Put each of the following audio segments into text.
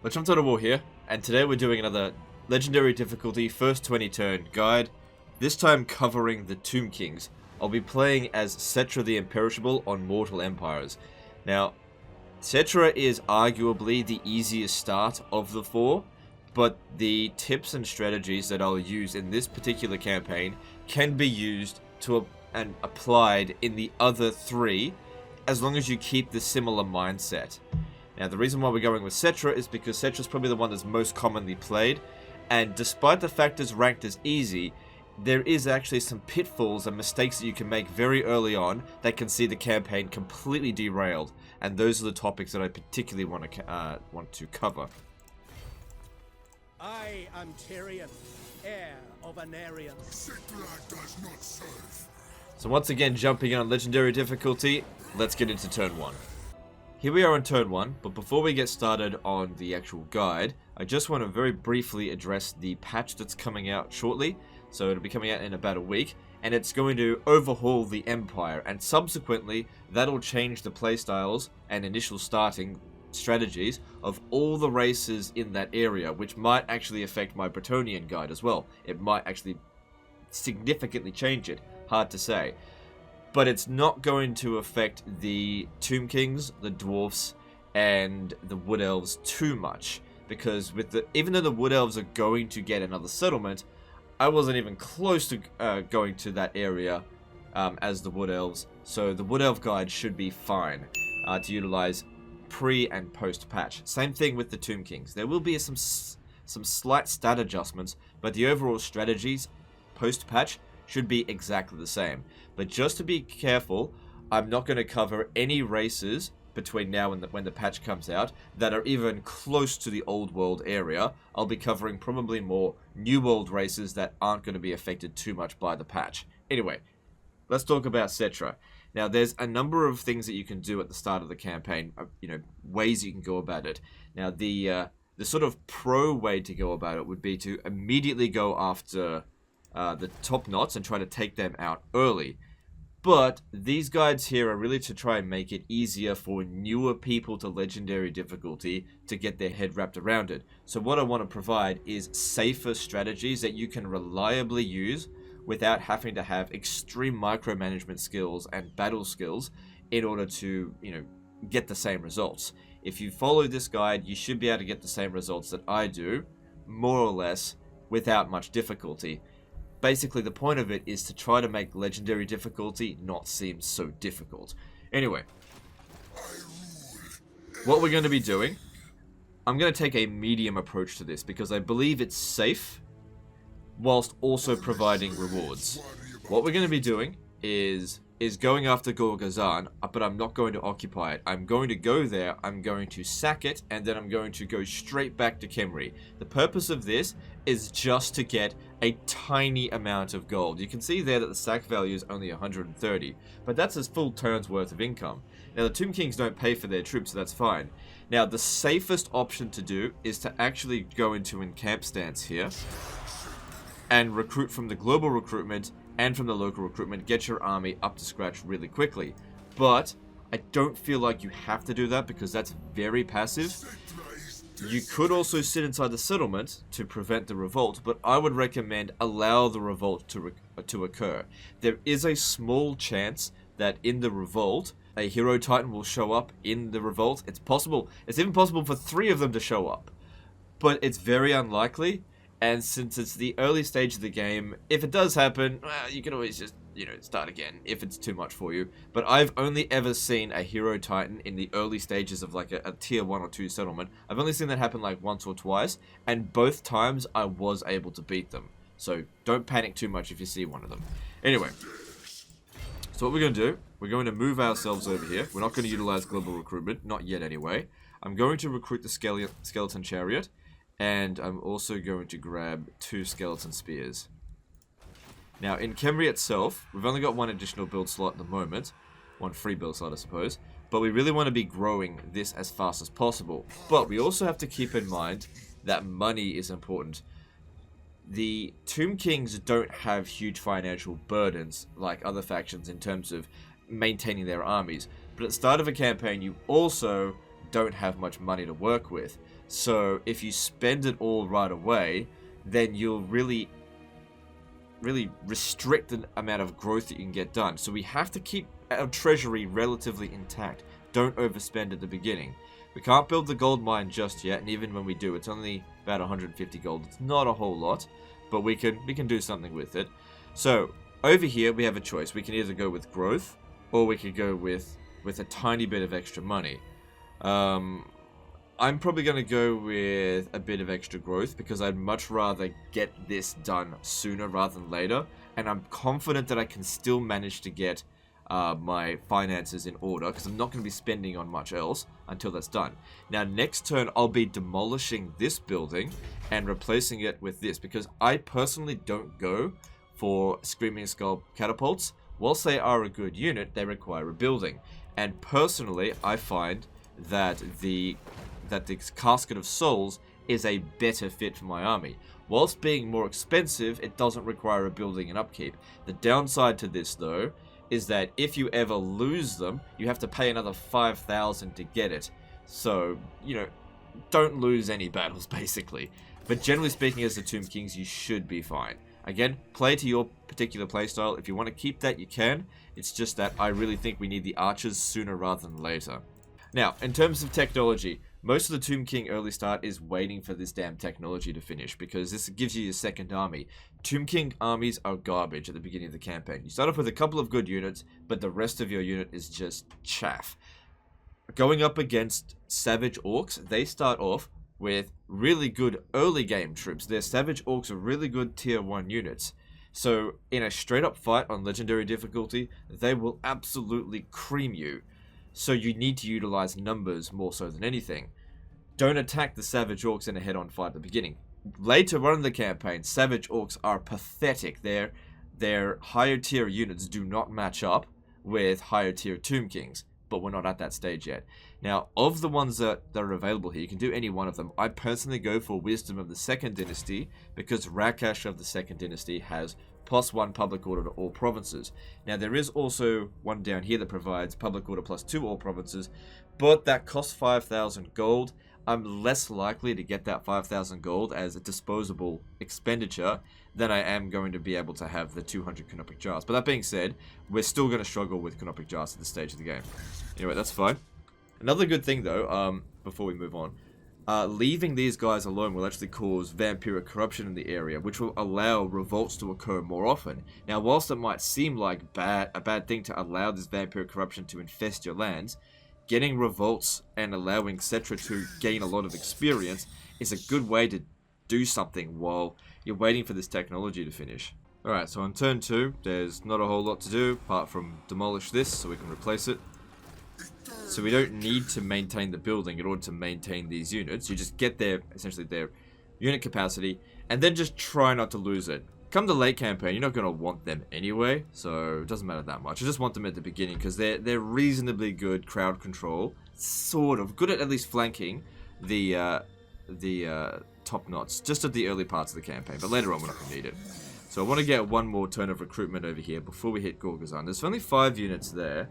Let's jump to the war here, and today we're doing another Legendary Difficulty first 20 turn guide, this time covering the Tomb Kings. I'll be playing as Settra the Imperishable on Mortal Empires. Now, Settra is arguably the easiest start of the four, but the tips and strategies that I'll use in this particular campaign can be used and applied in the other three, as long as you keep the similar mindset. Now, the reason why we're going with Settra is because Settra is probably the one that's most commonly played, and despite the fact it's ranked as easy, there is actually some pitfalls and mistakes that you can make very early on that can see the campaign completely derailed, and those are the topics that I particularly want to cover. I am Tyrion, heir of Anarion. Does not serve. So once again, jumping in on Legendary Difficulty, let's get into turn 1. Here we are on turn 1, but before we get started on the actual guide, I just want to very briefly address the patch that's coming out shortly. So it'll be coming out in about a week, and it's going to overhaul the Empire, and subsequently that'll change the playstyles and initial starting strategies of all the races in that area, which might actually affect my Bretonnian guide as well. It might actually significantly change it, hard to say. But it's not going to affect the Tomb Kings, the Dwarfs, and the Wood Elves too much, because even though the Wood Elves are going to get another settlement, I wasn't even close to going to that area as the Wood Elves, so the Wood Elf guide should be fine to utilize pre and post patch. Same thing with the Tomb Kings. There will be some slight stat adjustments, but the overall strategies post patch should be exactly the same. But just to be careful, I'm not going to cover any races between now and when the patch comes out that are even close to the old world area. I'll be covering probably more new world races that aren't going to be affected too much by the patch. Anyway, let's talk about Settra. Now, there's a number of things that you can do at the start of the campaign, ways you can go about it. Now, the sort of pro way to go about it would be to immediately go after the topknots and try to take them out early. But these guides here are really to try and make it easier for newer people to Legendary Difficulty to get their head wrapped around it. So what I want to provide is safer strategies that you can reliably use without having to have extreme micromanagement skills and battle skills in order to, get the same results. If you follow this guide, you should be able to get the same results that I do, more or less, without much difficulty. Basically, the point of it is to try to make Legendary Difficulty not seem so difficult. Anyway, what we're going to be doing, I'm going to take a medium approach to this because I believe it's safe whilst also providing rewards. What we're going to be doing is going after Gorga, but I'm not going to occupy it. I'm going to go there, I'm going to sack it, and then I'm going to go straight back to Xandrie. The purpose of this is just to get a tiny amount of gold. You can see there that the sack value is only 130, but that's a full turn's worth of income. Now, the Tomb Kings don't pay for their troops, so that's fine. Now, the safest option to do is to actually go into encamp stance here and recruit from the global recruitment and from the local recruitment, get your army up to scratch really quickly. But I don't feel like you have to do that because that's very passive. You could also sit inside the settlement to prevent the revolt, but I would recommend allow the revolt to occur. There is a small chance that in the revolt, a hero titan will show up in the revolt. It's possible. It's even possible for 3 of them to show up, but it's very unlikely. And since it's the early stage of the game, if it does happen, you can always just, start again if it's too much for you. But I've only ever seen a hero titan in the early stages of like a tier 1 or 2 settlement. I've only seen that happen like once or twice, and both times I was able to beat them. So don't panic too much if you see one of them. Anyway, so what we're going to do, we're going to move ourselves over here. We're not going to utilize global recruitment, not yet anyway. I'm going to recruit the skeleton chariot. And I'm also going to grab 2 skeleton spears. Now, in Xandrie itself, we've only got 1 additional build slot at the moment. 1 free build slot, I suppose. But we really want to be growing this as fast as possible. But we also have to keep in mind that money is important. The Tomb Kings don't have huge financial burdens like other factions in terms of maintaining their armies. But at the start of a campaign, you also don't have much money to work with. So if you spend it all right away, then you'll really restrict the amount of growth that you can get done. So we have to keep our treasury relatively intact. Don't overspend at the beginning. We can't build the gold mine just yet, and even when we do, it's only about 150 gold. It's not a whole lot, but we can do something with it. So over here we have a choice. We can either go with growth, or we could go with a tiny bit of extra money. I'm probably going to go with a bit of extra growth because I'd much rather get this done sooner rather than later, and I'm confident that I can still manage to get my finances in order because I'm not going to be spending on much else until that's done. Now next turn I'll be demolishing this building and replacing it with this because I personally don't go for Screaming Skull catapults. Whilst they are a good unit, they require a building, and personally I find that the Casket of Souls is a better fit for my army. Whilst being more expensive, it doesn't require a building and upkeep. The downside to this though is that if you ever lose them, you have to pay another 5,000 to get it. So, you know, don't lose any battles basically. But generally speaking, as the Tomb Kings, you should be fine. Again, play to your particular playstyle. If you want to keep that, you can. It's just that I really think we need the archers sooner rather than later. Now, in terms of technology, most of the Tomb King early start is waiting for this damn technology to finish because this gives you your second army. Tomb King armies are garbage at the beginning of the campaign. You start off with a couple of good units, but the rest of your unit is just chaff. Going up against Savage Orcs, they start off with really good early game troops. Their Savage Orcs are really good tier 1 units. So in a straight up fight on Legendary Difficulty, they will absolutely cream you. So you need to utilize numbers more so than anything. Don't attack the Savage Orcs in a head-on fight at the beginning. Later on in the campaign, Savage Orcs are pathetic. Their higher tier units do not match up with higher tier Tomb Kings, but we're not at that stage yet. Now, of the ones that are available here, you can do any one of them. I personally go for Wisdom of the Second Dynasty because Rakash of the Second Dynasty has +1 public order to all provinces. Now there is also one down here that provides public order +2 all provinces, but that costs 5,000 gold. I'm less likely to get that 5,000 gold as a disposable expenditure than I am going to be able to have the 200 Canopic Jars. But that being said, we're still going to struggle with Canopic Jars at this stage of the game. Anyway, that's fine. Another good thing though, before we move on, leaving these guys alone will actually cause vampiric corruption in the area, which will allow revolts to occur more often. Now, whilst it might seem like a bad thing to allow this vampiric corruption to infest your lands, getting revolts and allowing Cetra to gain a lot of experience is a good way to do something while you're waiting for this technology to finish. Alright, so on turn 2, there's not a whole lot to do apart from demolish this so we can replace it. So we don't need to maintain the building in order to maintain these units. You just get essentially their unit capacity, and then just try not to lose it. Come the late campaign, you're not going to want them anyway, so it doesn't matter that much. I just want them at the beginning, because they're reasonably good crowd control. Sort of. Good at least flanking the topknots, just at the early parts of the campaign, but later on we're not going to need it. So I want to get one more turn of recruitment over here before we hit Gorga. There's only 5 units there.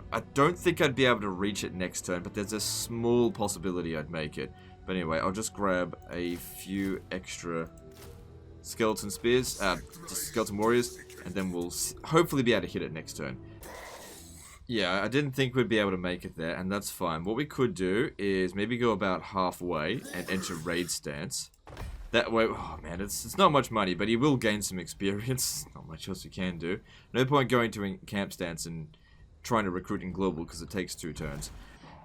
I don't think I'd be able to reach it next turn, but there's a small possibility I'd make it. But anyway, I'll just grab a few extra skeleton spears, just skeleton warriors, and then we'll hopefully be able to hit it next turn. Yeah, I didn't think we'd be able to make it there, and that's fine. What we could do is maybe go about halfway and enter raid stance. That way, oh man, it's not much money, but he will gain some experience. Not much else you can do. No point going to camp stance and trying to recruit in global because it takes 2 turns.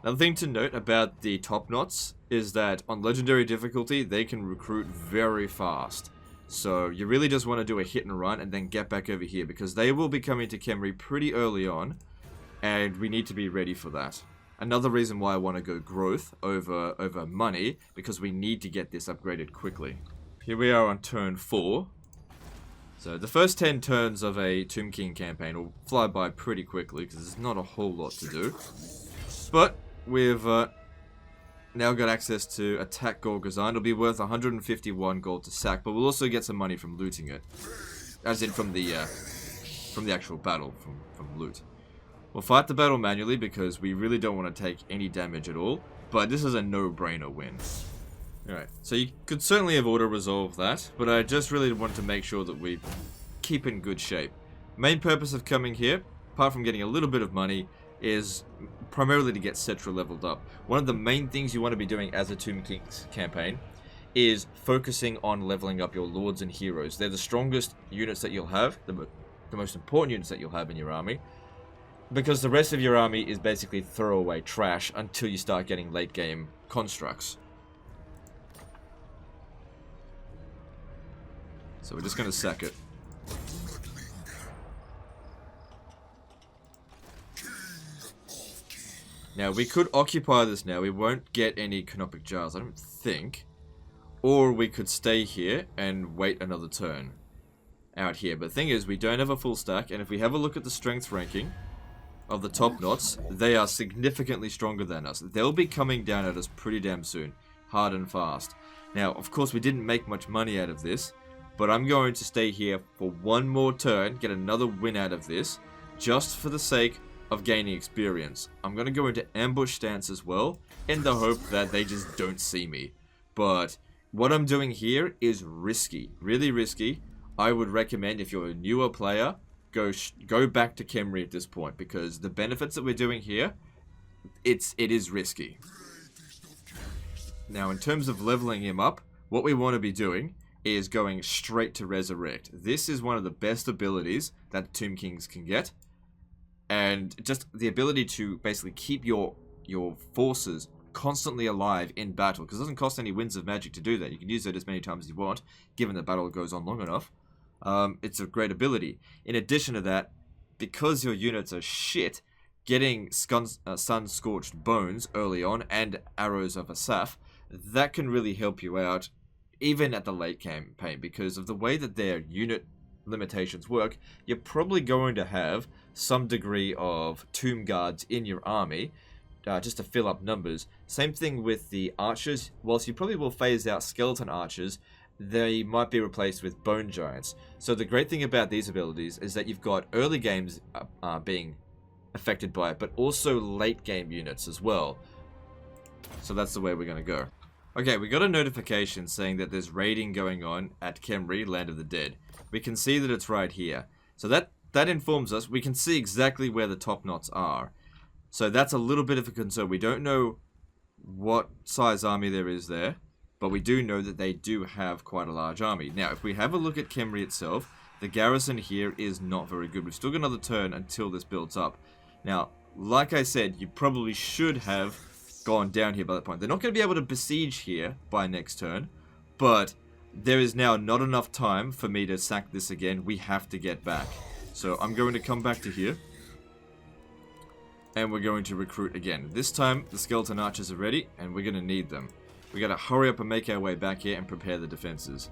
Another thing to note about the topknots is that on legendary difficulty, they can recruit very fast. So you really just want to do a hit and run and then get back over here because they will be coming to Xandrie pretty early on, and we need to be ready for that. Another reason why I want to go growth over money, because we need to get this upgraded quickly. Here we are on turn 4. So the first 10 turns of a Tomb King campaign will fly by pretty quickly because there's not a whole lot to do. But we've now got access to attack Gorga. It'll be worth 151 gold to sack, but we'll also get some money from looting it. As in from the actual battle, from loot. We'll fight the battle manually because we really don't want to take any damage at all. but this is a no-brainer win. Alright, so you could certainly have auto-resolved that, but I just really wanted to make sure that we keep in good shape. Main purpose of coming here, apart from getting a little bit of money, is primarily to get Cetra leveled up. One of the main things you want to be doing as a Tomb Kings campaign is focusing on leveling up your lords and heroes. They're the strongest units that you'll have, the most important units that you'll have in your army, because the rest of your army is basically throwaway trash until you start getting late game constructs. So we're just going to sack it. Now, we could occupy this now. We won't get any canopic jars, I don't think. Or we could stay here and wait another turn out here. But the thing is, we don't have a full stack. And if we have a look at the strength ranking of the topknots, they are significantly stronger than us. They'll be coming down at us pretty damn soon. Hard and fast. Now, of course, we didn't make much money out of this. But I'm going to stay here for one more turn, get another win out of this, just for the sake of gaining experience. I'm going to go into ambush stance as well, in the hope that they just don't see me. But what I'm doing here is risky, really risky. I would recommend, if you're a newer player, go back to Xandrie at this point, because the benefits that we're doing here, it is risky. Now, in terms of leveling him up, what we want to be doing is going straight to Resurrect. This is one of the best abilities that Tomb Kings can get. And just the ability to basically keep your forces constantly alive in battle. Because it doesn't cost any winds of magic to do that. You can use it as many times as you want, given the battle goes on long enough. It's a great ability. In addition to that, because your units are shit, getting sun-scorched bones early on and arrows of Asaph, that can really help you out even at the late campaign, because of the way that their unit limitations work. You're probably going to have some degree of tomb guards in your army, just to fill up numbers. Same thing with the archers. Whilst you probably will phase out skeleton archers, they might be replaced with bone giants. So the great thing about these abilities is that you've got early games being affected by it, but also late game units as well. So that's the way we're going to go. Okay, we got a notification saying that there's raiding going on at Xandrie, Land of the Dead. We can see that it's right here. So that informs us. We can see exactly where the topknots are. So that's a little bit of a concern. We don't know what size army there is there, but we do know that they do have quite a large army. Now, if we have a look at Xandrie itself, the garrison here is not very good. We've still got another turn until this builds up. Now, like I said, you probably should have gone down here by that point. They're not going to be able to besiege here by next turn, but there is now not enough time for me to sack this again. We have to get back. So I'm going to come back to here, and we're going to recruit again. This time, the skeleton archers are ready, and we're going to need them. We got to hurry up and make our way back here and prepare the defenses.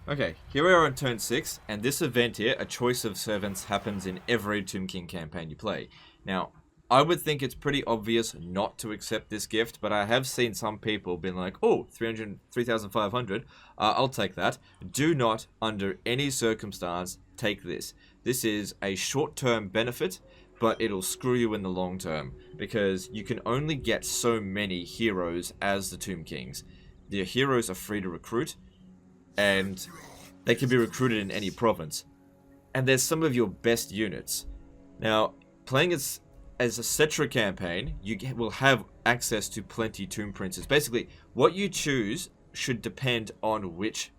Okay, here we are on turn 6, and this event here, a choice of servants, happens in every Tomb King campaign you play. Now, I would think it's pretty obvious not to accept this gift, but I have seen some people been like, oh, 3,500, I'll take that. Do not, under any circumstance, take this. This is a short-term benefit, but it'll screw you in the long term, because you can only get so many heroes as the Tomb Kings. The heroes are free to recruit, and they can be recruited in any province. And there's some of your best units. Now, playing as a Cetra campaign, you will have access to plenty Tomb Princes. Basically, what you choose should depend on which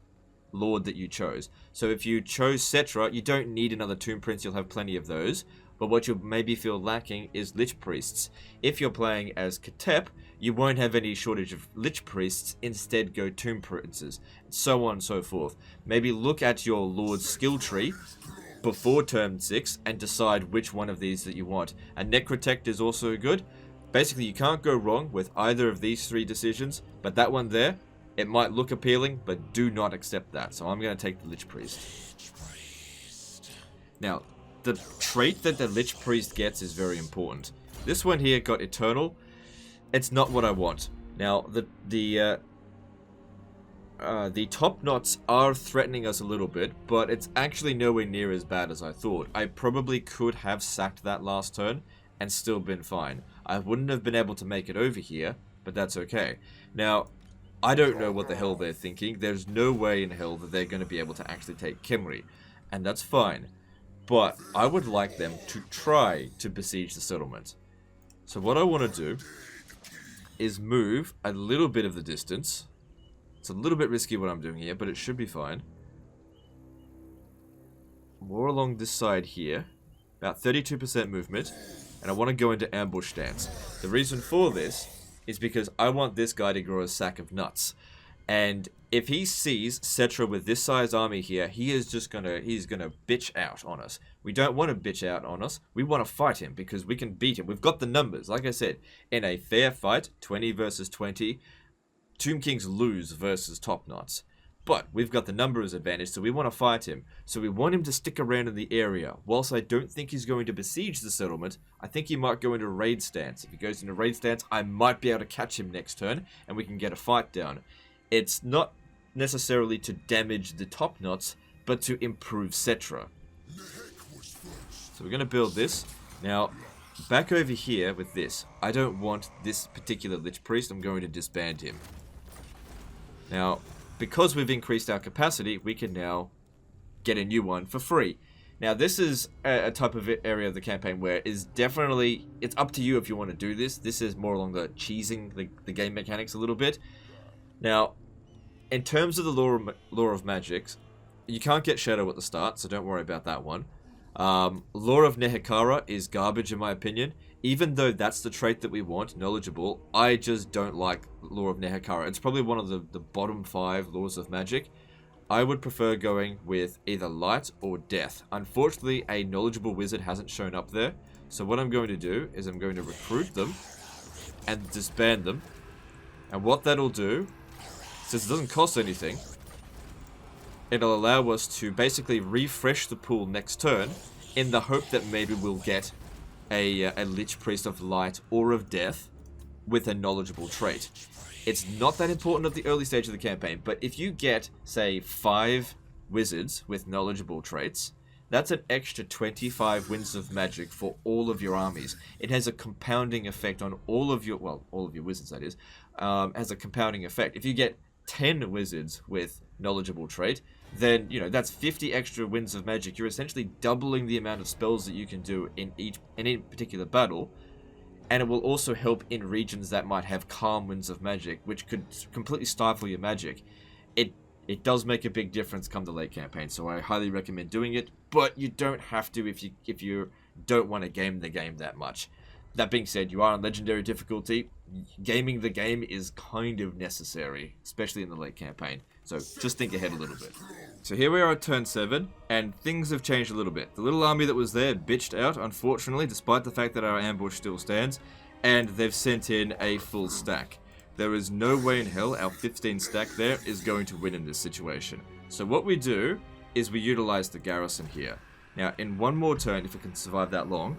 lord that you chose. So if you chose Cetra, you don't need another Tomb Prince, you'll have plenty of those. But what you'll maybe feel lacking is Lich Priests. If you're playing as Katep, you won't have any shortage of Lich Priests, instead go Tomb Princes, and so on and so forth. Maybe look at your lord's skill tree before turn 6 and decide which one of these that you want. And Necrotect is also good. Basically, you can't go wrong with either of these 3 decisions, but that one there, it might look appealing, but do not accept that. So I'm going to take the Lich Priest. Now, the trait that the Lich Priest gets is very important. This one here got Eternal. It's not what I want. Now, the topknots are threatening us a little bit, but it's actually nowhere near as bad as I thought. I probably could have sacked that last turn and still been fine. I wouldn't have been able to make it over here, but that's okay. Now, I don't know what the hell they're thinking. There's no way in hell that they're going to be able to actually take Xandrie, and that's fine. But I would like them to try to besiege the settlement. So what I want to do is move a little bit of the distance. It's a little bit risky what I'm doing here, but it should be fine. More along this side here. About 32% movement. And I want to go into ambush stance. The reason for this is because I want this guy to grow a sack of nuts. And if he sees Cetra with this size army here, he's gonna bitch out on us. We don't want to bitch out on us. We want to fight him because we can beat him. We've got the numbers. Like I said, in a fair fight, 20 versus 20, Tomb Kings lose versus topknots. But we've got the numbers advantage, so we want to fight him. So we want him to stick around in the area. Whilst I don't think he's going to besiege the settlement, I think he might go into raid stance. If he goes into raid stance, I might be able to catch him next turn, and we can get a fight down. It's not necessarily to damage the topknots, but to improve Cetra. So we're going to build this. Now, back over here with this, I don't want this particular Lich Priest. I'm going to disband him. Now, because we've increased our capacity, we can now get a new one for free. Now, this is a type of area of the campaign where it's definitely, it's up to you if you want to do this. This is more along the cheesing the game mechanics a little bit. Now, in terms of the lore of magics, you can't get Shadow at the start, so don't worry about that one. Lore of Nehekara is garbage in my opinion. Even though that's the trait that we want, knowledgeable, I just don't like Lore of Nehekara. It's probably one of the bottom 5 laws of magic. I would prefer going with either light or death. Unfortunately, a knowledgeable wizard hasn't shown up there. So what I'm going to do is I'm going to recruit them and disband them. And what that'll do, since it doesn't cost anything, it'll allow us to basically refresh the pool next turn in the hope that maybe we'll get a Lich Priest of Light or of Death with a knowledgeable trait. It's not that important at the early stage of the campaign, but if you get, say, 5 wizards with knowledgeable traits, that's an extra 25 winds of magic for all of your armies. It has a compounding effect on all of your, well, all of your wizards that is, has a compounding effect. If you get 10 wizards with knowledgeable trait, then, you know, that's 50 extra winds of magic. You're essentially doubling the amount of spells that you can do in any particular battle, and it will also help in regions that might have calm winds of magic, which could completely stifle your magic. It does make a big difference come the late campaign, so I highly recommend doing it, but you don't have to if you don't want to game the game that much. That being said, you are on Legendary Difficulty. Gaming the game is kind of necessary, especially in the late campaign. So just think ahead a little bit. So here we are at turn 7, and things have changed a little bit. The little army that was there bitched out, unfortunately, despite the fact that our ambush still stands, and they've sent in a full stack. There is no way in hell our 15 stack there is going to win in this situation. So what we do is we utilize the garrison here. Now, in one more turn, if it can survive that long,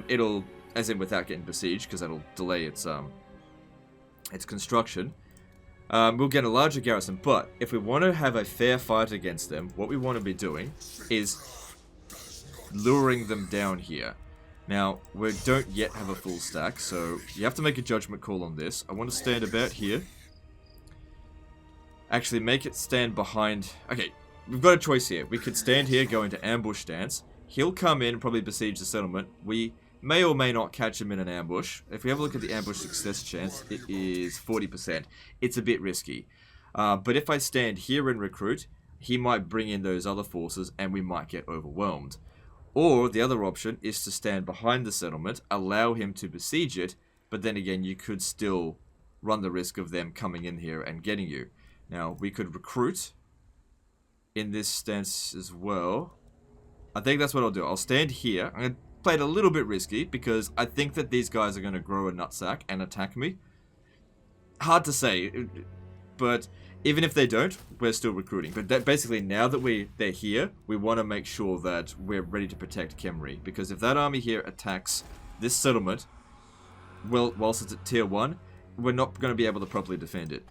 it'll, as in without getting besieged, because that'll delay its construction, we'll get a larger garrison. But if we want to have a fair fight against them, what we want to be doing is luring them down here. Now, we don't yet have a full stack, so you have to make a judgment call on this. I want to stand about here. Actually, make it stand behind... Okay, we've got a choice here. We could stand here, go into ambush stance. He'll come in and probably besiege the settlement. We may or may not catch him in an ambush. If we have a look at the ambush success chance, it is 40%. It's a bit risky. But if I stand here and recruit, he might bring in those other forces and we might get overwhelmed. Or the other option is to stand behind the settlement, allow him to besiege it, but then again you could still run the risk of them coming in here and getting you. Now, we could recruit in this stance as well. I think that's what I'll do. I'll stand here. I'm going to play it a little bit risky because I think that these guys are going to grow a nutsack and attack me. Hard to say, but even if they don't, we're still recruiting. But basically, now that they're here, we want to make sure that we're ready to protect Xandrie. Because if that army here attacks this settlement, well, whilst it's at tier 1, we're not going to be able to properly defend it.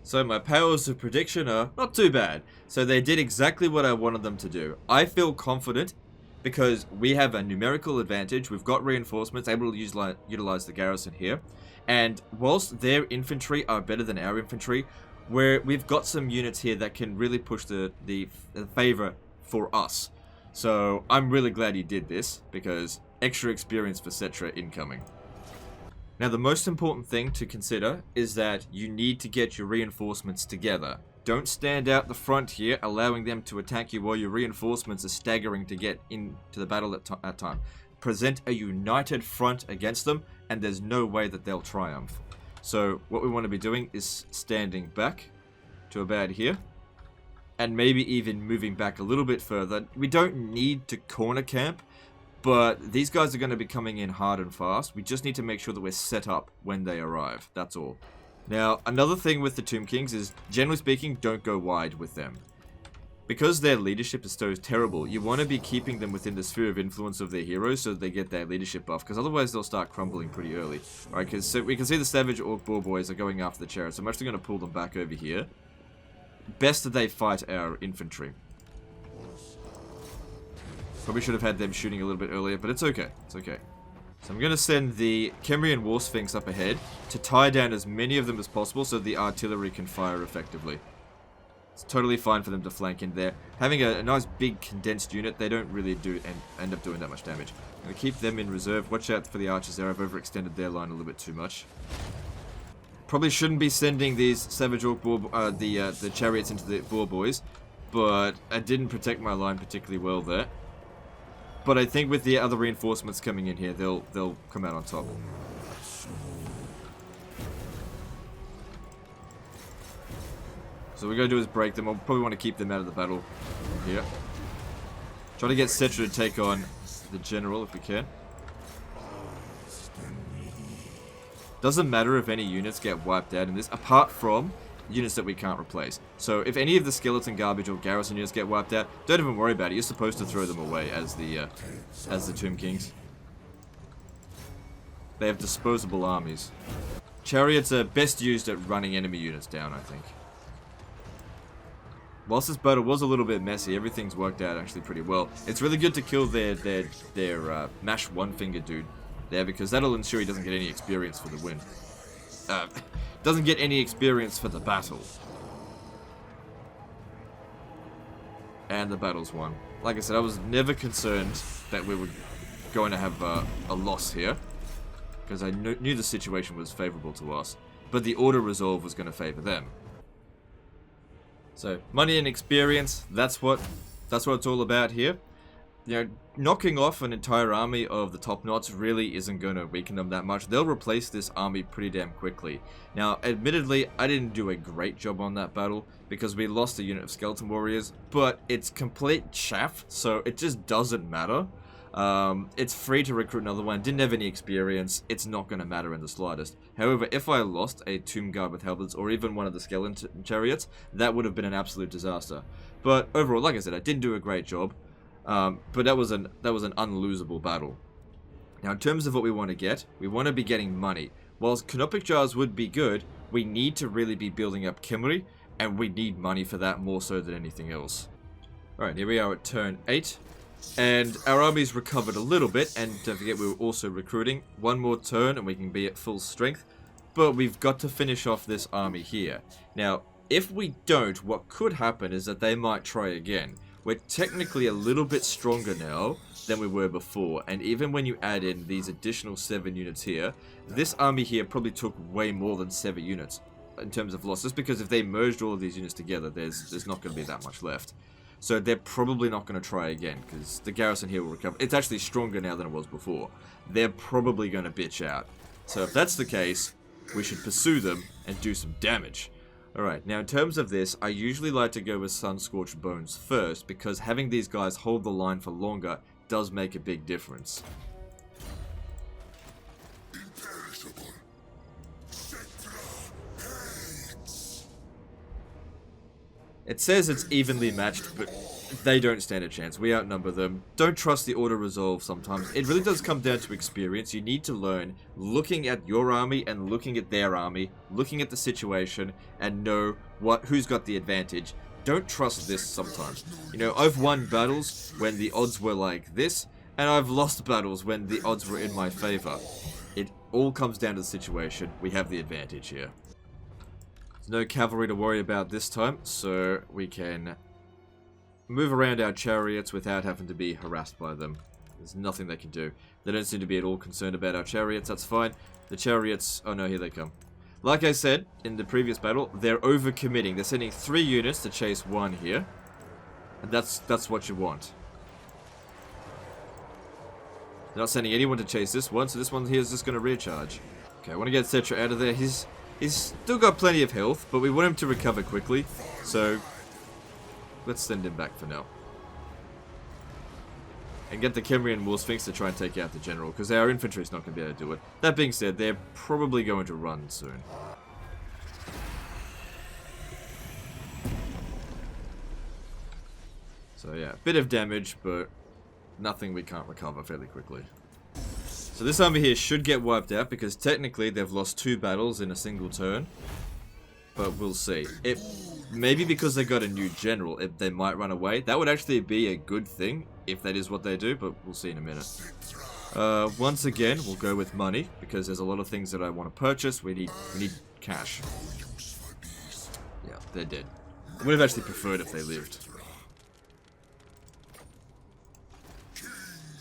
So my powers of prediction are not too bad. So they did exactly what I wanted them to do. I feel confident because we have a numerical advantage. We've got reinforcements, able to utilize the garrison here. And whilst their infantry are better than our infantry, we've got some units here that can really push the favor for us. So I'm really glad he did this, because extra experience for Cetra incoming. Now the most important thing to consider is that you need to get your reinforcements together. Don't stand out the front here, allowing them to attack you while your reinforcements are staggering to get into the battle at time. Present a united front against them, and there's no way that they'll triumph. So what we want to be doing is standing back to about here, and maybe even moving back a little bit further. We don't need to corner camp, but these guys are going to be coming in hard and fast. We just need to make sure that we're set up when they arrive. That's all. Now, another thing with the Tomb Kings is, generally speaking, don't go wide with them. Because their leadership is so terrible, you want to be keeping them within the sphere of influence of their heroes so that they get that leadership buff, because otherwise they'll start crumbling pretty early. Alright, because so we can see the Savage Orc Boar Boys are going after the chariots, so I'm actually going to pull them back over here. Best that they fight our infantry. Probably should have had them shooting a little bit earlier, but it's okay. It's okay. So I'm going to send the Kemrian War Sphinx up ahead to tie down as many of them as possible so the artillery can fire effectively. It's totally fine for them to flank in there. Having a nice big condensed unit, they don't really end up doing that much damage. I'm going to keep them in reserve. Watch out for the archers there. I've overextended their line a little bit too much. Probably shouldn't be sending these Savage Orc the chariots into the Boar Boys, but I didn't protect my line particularly well there. But I think with the other reinforcements coming in here, they'll come out on top. So what we're going to do is break them. I'll probably want to keep them out of the battle here. Try to get Cetra to take on the general if we can. Doesn't matter if any units get wiped out in this, apart from units that we can't replace. So if any of the skeleton garbage or garrison units get wiped out, don't even worry about it. You're supposed to throw them away as the Tomb Kings. They have disposable armies. Chariots are best used at running enemy units down, I think. Whilst this battle was a little bit messy, everything's worked out actually pretty well. It's really good to kill their mash one finger dude there, because that'll ensure he doesn't get any experience for the win. Doesn't get any experience for the battle. And the battle's won. Like I said, I was never concerned that we were going to have a loss here, because I knew the situation was favorable to us, but the auto resolve was going to favor them. So money and experience, that's what it's all about here. You know, knocking off an entire army of the topknots really isn't going to weaken them that much. They'll replace this army pretty damn quickly. Now, admittedly, I didn't do a great job on that battle because we lost a unit of skeleton warriors, but it's complete chaff, so it just doesn't matter. It's free to recruit another one. Didn't have any experience. It's not going to matter in the slightest. However, if I lost a tomb guard with halberds or even one of the skeleton chariots, that would have been an absolute disaster. But overall, like I said, I didn't do a great job. But that was an unlosable battle. Now, in terms of what we want to be getting money. Whilst Canopic Jars would be good, we need to really be building up Xandrie, and we need money for that more so than anything else. Alright, here we are at turn 8. And our army's recovered a little bit, and don't forget we were also recruiting. One more turn and we can be at full strength. But we've got to finish off this army here. Now, if we don't, what could happen is that they might try again. We're technically a little bit stronger now than we were before, and even when you add in these additional 7 units here, this army here probably took way more than 7 units in terms of losses, because if they merged all of these units together, there's not going to be that much left. So they're probably not going to try again, because the garrison here will recover. It's actually stronger now than it was before. They're probably going to bitch out. So if that's the case, we should pursue them and do some damage. Alright, now in terms of this, I usually like to go with Sun-Scorched Bones first, because having these guys hold the line for longer does make a big difference. Imperishable. Cetra hates. It says it's evenly matched, but they don't stand a chance. We outnumber them. Don't trust the auto-resolve sometimes. It really does come down to experience. You need to learn looking at your army and looking at their army, looking at the situation, and know who's got the advantage. Don't trust this sometimes. You know, I've won battles when the odds were like this, and I've lost battles when the odds were in my favor. It all comes down to the situation. We have the advantage here. There's no cavalry to worry about this time, so we can move around our chariots without having to be harassed by them. There's nothing they can do. They don't seem to be at all concerned about our chariots. That's fine. The chariots... Oh no, here they come. Like I said in the previous battle, they're overcommitting. They're sending 3 units to chase 1 here. And that's what you want. They're not sending anyone to chase this one, so this one here is just going to recharge. Okay, I want to get Cetra out of there. He's still got plenty of health, but we want him to recover quickly. So, let's send him back for now. And get the Kemrian War Sphinx to try and take out the general, because our infantry is not going to be able to do it. That being said, they're probably going to run soon. So yeah, bit of damage, but nothing we can't recover fairly quickly. So this army here should get wiped out, because technically they've lost 2 battles in a single turn. But we'll see. Maybe because they got a new general, they might run away. That would actually be a good thing, if that is what they do, but we'll see in a minute. Once again, we'll go with money, because there's a lot of things that I want to purchase. We need cash. Yeah, they're dead. I would have actually preferred if they lived.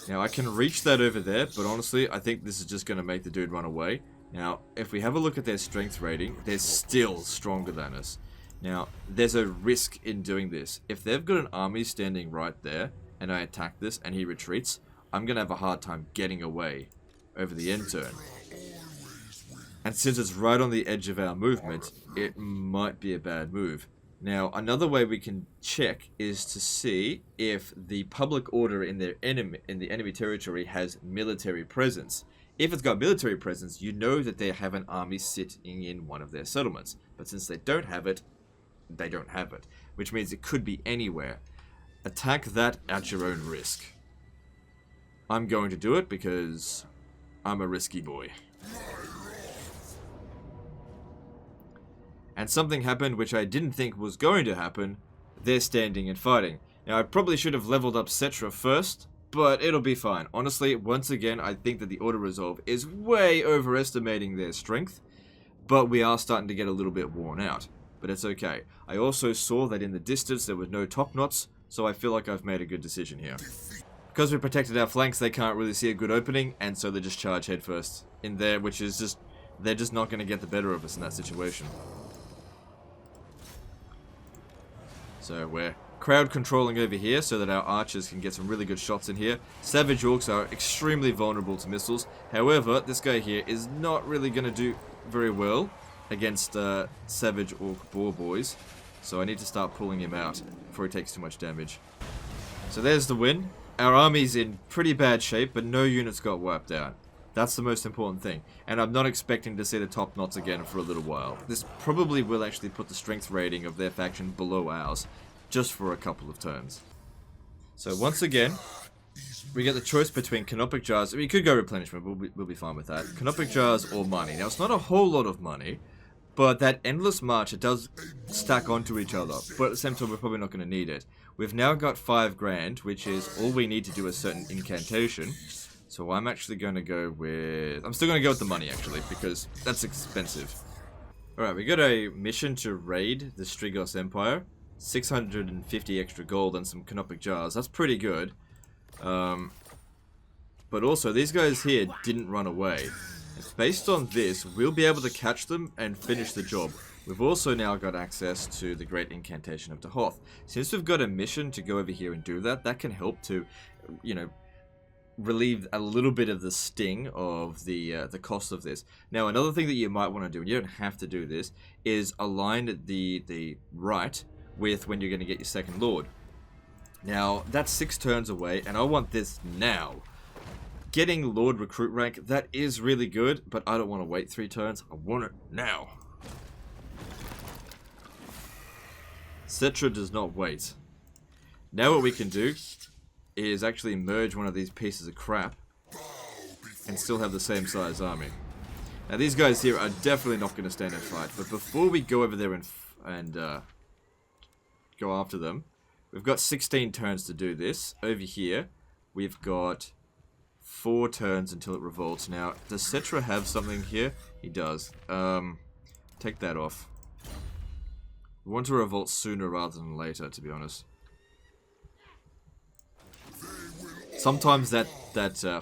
Now, I can reach that over there, but honestly, I think this is just going to make the dude run away. Now, if we have a look at their strength rating, they're still stronger than us. Now, there's a risk in doing this. If they've got an army standing right there, and I attack this, and he retreats, I'm going to have a hard time getting away over the end turn. And since it's right on the edge of our movement, it might be a bad move. Now, another way we can check is to see if the public order in the enemy territory has military presence. If it's got military presence, you know that they have an army sitting in one of their settlements. But since they don't have it, they don't have it. Which means it could be anywhere. Attack that at your own risk. I'm going to do it because I'm a risky boy. And something happened which I didn't think was going to happen. They're standing and fighting. Now, I probably should have leveled up Cetra first, but it'll be fine. Honestly, once again, I think that the auto-resolve is way overestimating their strength, but we are starting to get a little bit worn out. But it's okay. I also saw that in the distance there were no topknots, so I feel like I've made a good decision here. Because we protected our flanks, they can't really see a good opening, and so they just charge headfirst in there, which is just... they're just not going to get the better of us in that situation. So we're crowd controlling over here so that our archers can get some really good shots in here. Savage Orcs are extremely vulnerable to missiles. However, this guy here is not really going to do very well against Savage Orc Boar Boys. So I need to start pulling him out before he takes too much damage. So there's the win. Our army's in pretty bad shape, but no units got wiped out. That's the most important thing. And I'm not expecting to see the topknots again for a little while. This probably will actually put the strength rating of their faction below ours, just for a couple of turns. So once again, we get the choice between Canopic Jars. We could go replenishment, we'll be fine with that. Canopic Jars or money. Now, it's not a whole lot of money, but that endless march, it does stack onto each other. But at the same time, we're probably not going to need it. We've now got 5 grand, which is all we need to do a certain incantation. So I'm actually going to go with... I'm still going to go with the money, actually, because that's expensive. Alright, we got a mission to raid the Strigos Empire. 650 extra gold and some Canopic Jars. That's pretty good. But also, these guys here didn't run away. Based on this, we'll be able to catch them and finish the job. We've also now got access to the Great Incantation of Tahoth. Since we've got a mission to go over here and do that, that can help to, you know, relieve a little bit of the sting of the cost of this. Now, another thing that you might want to do, and you don't have to do this, is align the right with when you're going to get your second lord. Now, that's 6 turns away, and I want this now. Getting Lord Recruit rank, that is really good, but I don't want to wait 3 turns. I want it now. Cetra does not wait. Now what we can do is actually merge one of these pieces of crap and still have the same size army. Now these guys here are definitely not going to stand and fight, but before we go over there and go after them, we've got 16 turns to do this. Over here, we've got 4 turns until it revolts. Now, does Cetra have something here? He does. Take that off. We want to revolt sooner rather than later, to be honest. Sometimes that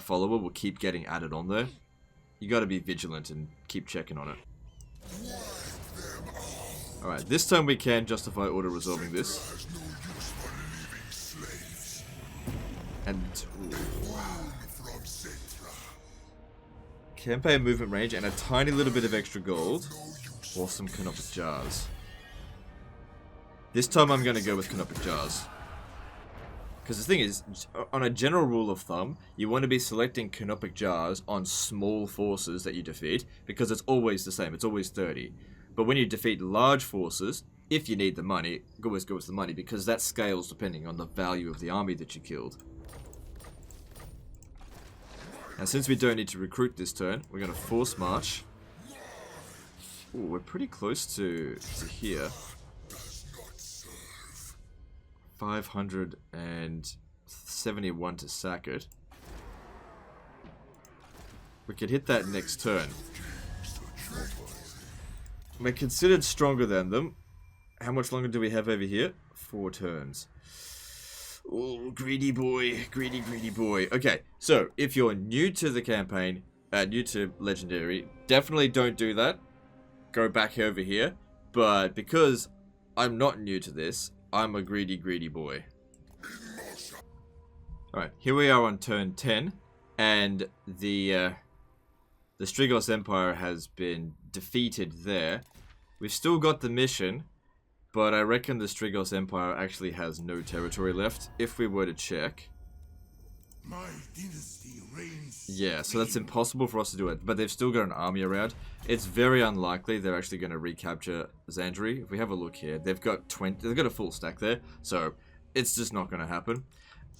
follower will keep getting added on there. You got to be vigilant and keep checking on it. Alright, this time we can justify auto-resolving this. And... campaign movement range and a tiny little bit of extra gold. Or some canopic jars. This time I'm going to go with canopic jars. Because the thing is, on a general rule of thumb, you want to be selecting canopic jars on small forces that you defeat, because it's always the same, it's always 30. But when you defeat large forces, if you need the money, always go with the money, because that scales depending on the value of the army that you killed. Now since we don't need to recruit this turn, we're going to force march. Ooh, we're pretty close to here. 571 to sack it. We could hit that next turn. We're considered stronger than them. How much longer do we have over here? 4 turns. Oh, greedy boy. Greedy, greedy boy. Okay, so if you're new to the campaign, new to Legendary, definitely don't do that. Go back over here. But because I'm not new to this, I'm a greedy, greedy boy. Alright, here we are on turn 10, and the Strigos Empire has been defeated there. We've still got the mission, but I reckon the Strigos Empire actually has no territory left, if we were to check. My dynasty reigns. Yeah, so that's impossible for us to do it, but they've still got an army around. It's very unlikely they're actually going to recapture Xandrie. If we have a look here, they've got a full stack there, so it's just not going to happen.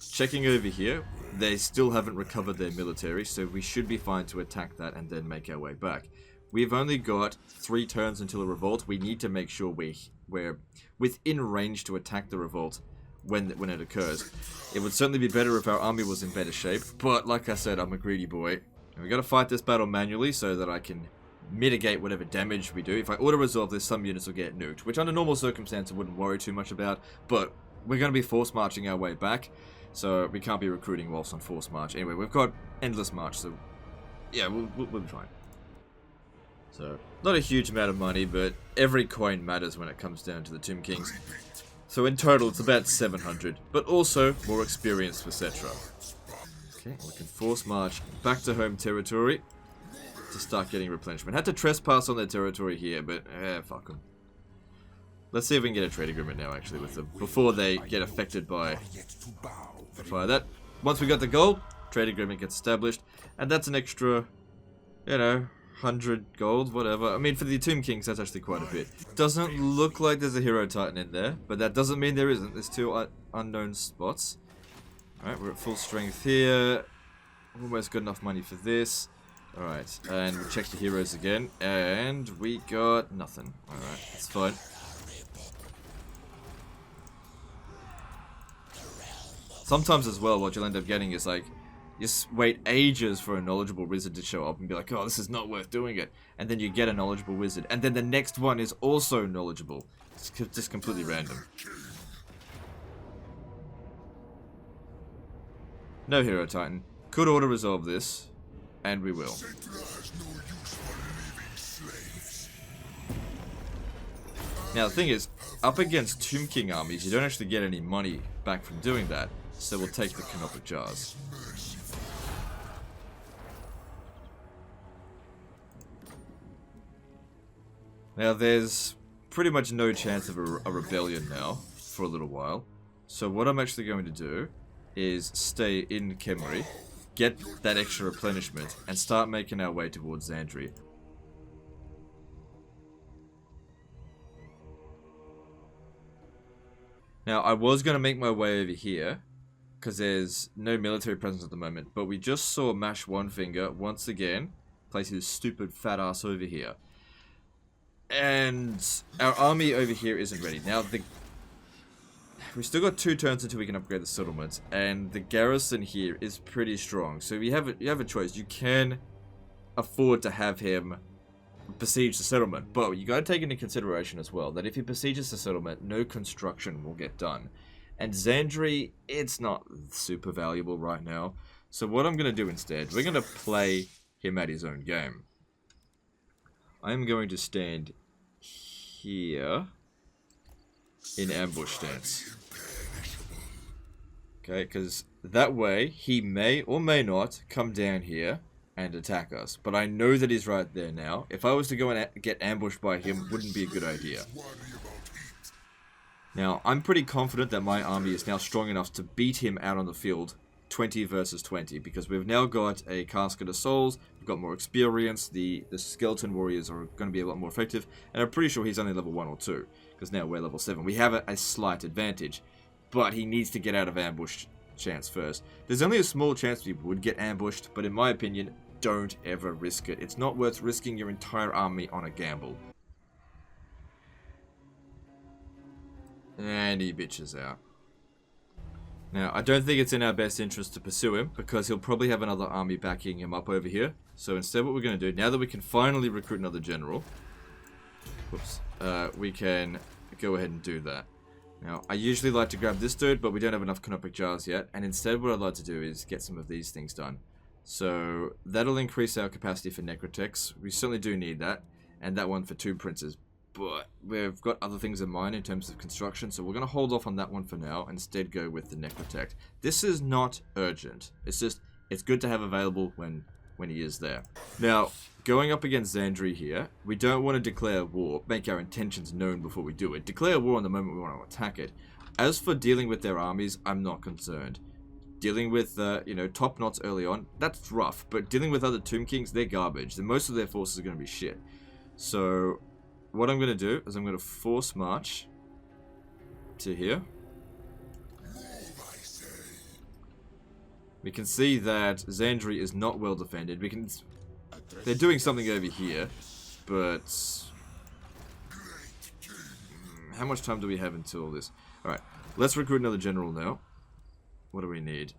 Checking over here, they still haven't recovered their military, so we should be fine to attack that and then make our way back. We've only got 3 turns until a revolt. We need to make sure we're within range to attack the revolt when it occurs. It would certainly be better if our army was in better shape, but like I said, I'm a greedy boy. And we got to fight this battle manually so that I can mitigate whatever damage we do. If I auto-resolve this, some units will get nuked, which under normal circumstances I wouldn't worry too much about, but we're going to be force marching our way back, so we can't be recruiting whilst on force march. Anyway, we've got endless march, so yeah, we'll be fine. So, not a huge amount of money, but every coin matters when it comes down to the Tomb Kings. So in total, it's about 700, but also more experience for Cetra. Okay, we can force march back to home territory to start getting replenishment. Had to trespass on their territory here, but fuck them. Let's see if we can get a trade agreement now, actually, with them, before they get affected by fire. That, once we got the gold, trade agreement gets established, and that's an extra, you know, 100 gold, whatever. I mean, for the Tomb Kings, that's actually quite a bit. Doesn't look like there's a Hero Titan in there, but that doesn't mean there isn't. There's 2 unknown spots. Alright, we're at full strength here. Almost got enough money for this. Alright, and we'll check the heroes again, and we got nothing. Alright, that's fine. Sometimes as well, what you'll end up getting is like, just wait ages for a knowledgeable wizard to show up and be like, oh, this is not worth doing it. And then you get a knowledgeable wizard. And then the next one is also knowledgeable. It's just completely random. No Hero Titan. Could auto-resolve this. And we will. Now the thing is, up against Tomb King armies, you don't actually get any money back from doing that. So we'll take the canopic jars. Now, there's pretty much no chance of a rebellion now, for a little while. So what I'm actually going to do is stay in Xandrie, get that extra replenishment, and start making our way towards Xandrie. Now, I was going to make my way over here, because there's no military presence at the moment, but we just saw Mash One Finger, once again, place his stupid fat ass over here. And our army over here isn't ready. Now, we've still got 2 turns until we can upgrade the settlement, and the garrison here is pretty strong. So you have a choice. You can afford to have him besiege the settlement, but you got to take into consideration as well that if he besieges the settlement, no construction will get done. And Xandrie, it's not super valuable right now. So what I'm going to do instead, we're going to play him at his own game. I'm going to stand here in ambush stance. Okay, because that way he may or may not come down here and attack us. But I know that he's right there now. If I was to go and get ambushed by him, wouldn't be a good idea. Now, I'm pretty confident that my army is now strong enough to beat him out on the field 20 versus 20, because we've now got a Casket of Souls, we've got more experience, the Skeleton Warriors are going to be a lot more effective, and I'm pretty sure he's only level 1 or 2, because now we're level 7. We have a slight advantage, but he needs to get out of ambush chance first. There's only a small chance we would get ambushed, but in my opinion, don't ever risk it. It's not worth risking your entire army on a gamble. And he bitches out. Now, I don't think it's in our best interest to pursue him, because he'll probably have another army backing him up over here. So instead what we're going to do, now that we can finally recruit another general, we can go ahead and do that. Now, I usually like to grab this dude, but we don't have enough canopic jars yet, and instead what I'd like to do is get some of these things done. So, that'll increase our capacity for necrotex. We certainly do need that, and that one for 2 princes. But we've got other things in mind in terms of construction, so we're going to hold off on that one for now, and instead go with the necrotect. This is not urgent. It's just, it's good to have available when he is there. Now, going up against Xandrie here, we don't want to declare war, make our intentions known before we do it. Declare war on the moment we want to attack it. As for dealing with their armies, I'm not concerned. Dealing with, top knots early on, that's rough. But dealing with other Tomb Kings, they're garbage. Then most of their forces are going to be shit. So, what I'm going to do is I'm going to force march to here. We can see that Xandrie is not well defended. They're doing something over here, but how much time do we have until all this? Alright, let's recruit another general now. What do we need?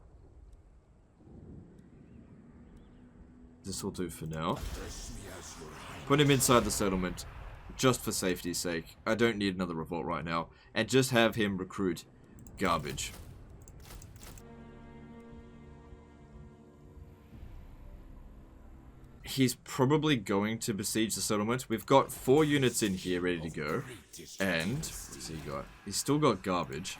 This will do for now. Put him inside the settlement, just for safety's sake. I don't need another revolt right now. And just have him recruit garbage. He's probably going to besiege the settlement. We've got 4 units in here ready to go. And, what's he got? He's still got garbage.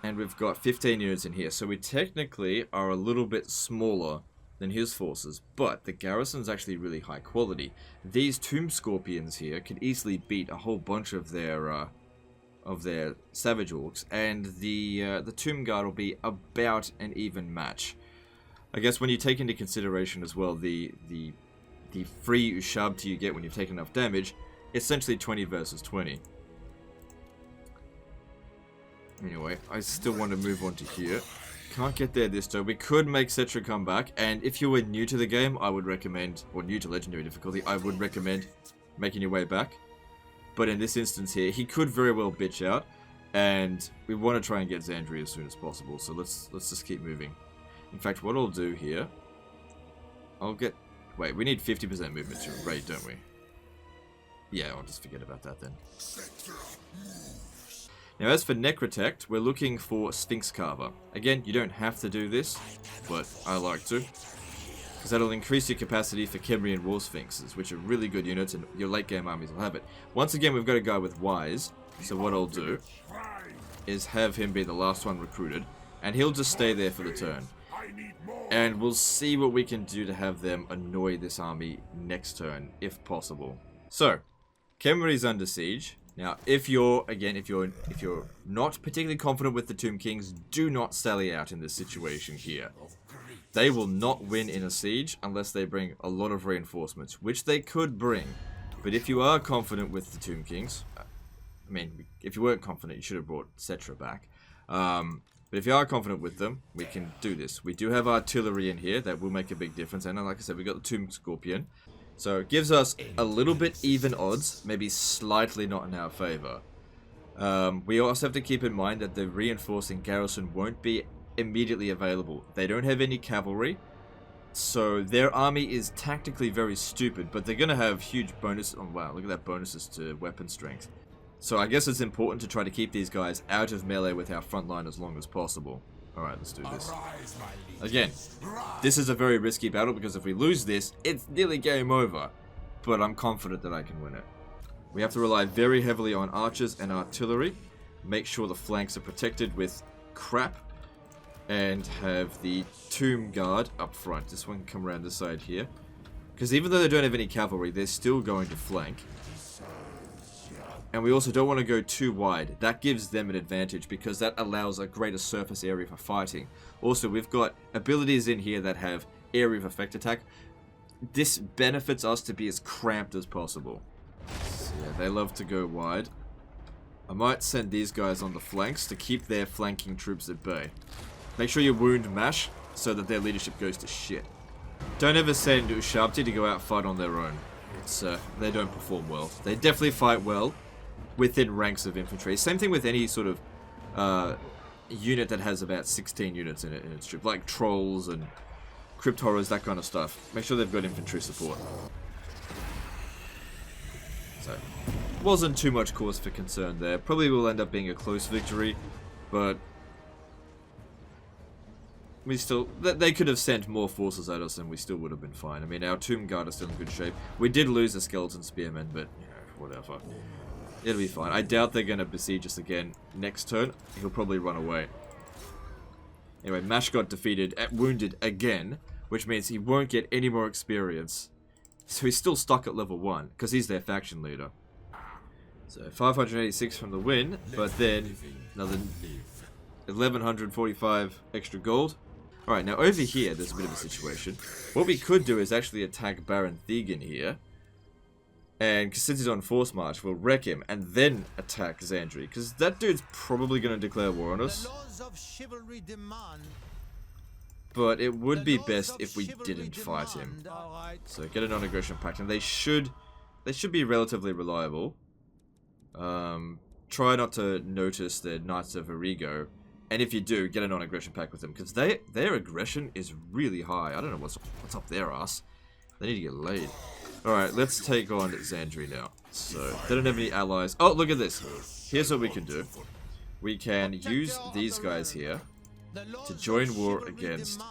And we've got 15 units in here. So we technically are a little bit smaller than his forces. But the garrison's actually really high quality. These Tomb Scorpions here can easily beat a whole bunch of their Savage Orcs. And the Tomb Guard will be about an even match. I guess when you take into consideration as well the free Ushabti you get when you've taken enough damage, essentially 20 versus 20. Anyway, I still want to move on to here. Can't get there this turn. We could make Cetra come back, and if you were new to the game, I would recommend, or new to Legendary Difficulty, I would recommend making your way back. But in this instance here, he could very well bitch out, and we want to try and get Xandrie as soon as possible, so let's just keep moving. In fact, what I'll do here, wait, we need 50% movement to raid, don't we? Yeah, I'll just forget about that then. Now, as for Necrotect, we're looking for Sphinx Carver. Again, you don't have to do this, but I like to, because that'll increase your capacity for Khemrian War Sphinxes, which are really good units, and your late game armies will have it. Once again, we've got a guy with Wise, so what I'll do is have him be the last one recruited, and he'll just stay there for the turn. And we'll see what we can do to have them annoy this army next turn, if possible. So, Khemri's under siege. Now, if you're not particularly confident with the Tomb Kings, do not sally out in this situation here. They will not win in a siege unless they bring a lot of reinforcements, which they could bring. But if you are confident with the Tomb Kings, mean, if you weren't confident, you should have brought Cetra back. But if you are confident with them, we can do this. We do have artillery in here that will make a big difference. And like I said, we got the Tomb Scorpion. So it gives us a little bit even odds, maybe slightly not in our favor. We also have to keep in mind that the reinforcing garrison won't be immediately available. They don't have any cavalry, so their army is tactically very stupid, but they're going to have huge bonuses. Oh wow, look at that, bonuses to weapon strength. So I guess it's important to try to keep these guys out of melee with our front line as long as possible. Alright, let's do this. Again, this is a very risky battle because if we lose this, it's nearly game over. But I'm confident that I can win it. We have to rely very heavily on archers and artillery. Make sure the flanks are protected with crap. And have the Tomb Guard up front. This one can come around this side here. Because even though they don't have any cavalry, they're still going to flank. And we also don't want to go too wide. That gives them an advantage because that allows a greater surface area for fighting. Also, we've got abilities in here that have area of effect attack. This benefits us to be as cramped as possible. So yeah, they love to go wide. I might send these guys on the flanks to keep their flanking troops at bay. Make sure you wound Mash so that their leadership goes to shit. Don't ever send Ushabti to go out and fight on their own. They don't perform well. They definitely fight well within ranks of infantry. Same thing with any sort of unit that has about 16 units in its troop, like trolls and crypt horrors, that kind of stuff. Make sure they've got infantry support. So, wasn't too much cause for concern there. Probably will end up being a close victory, but we still, they could have sent more forces at us and we still would have been fine. I mean, our Tomb Guard is still in good shape. We did lose the Skeleton Spearmen, but you know, whatever. It'll be fine. I doubt they're going to besiege us again next turn. He'll probably run away. Anyway, Mash got defeated, wounded again, which means he won't get any more experience. So he's still stuck at level 1, because he's their faction leader. So 586 from the win, but then another 1145 extra gold. Alright, now over here, there's a bit of a situation. What we could do is actually attack Baron Thegan here. And since he's on Force March, we'll wreck him and then attack Xandrie. Because that dude's probably going to declare war on us. But it would be best if we didn't fight him. So get a non-aggression pact. And they should be relatively reliable. Try not to notice the Knights of Arrigo. And if you do, get a non-aggression pact with them. Because their aggression is really high. I don't know what's up their ass. They need to get laid. Alright, let's take on Xandrie now. So, they don't have any allies. Oh, look at this. Here's what we can do. We can use these guys here to join war against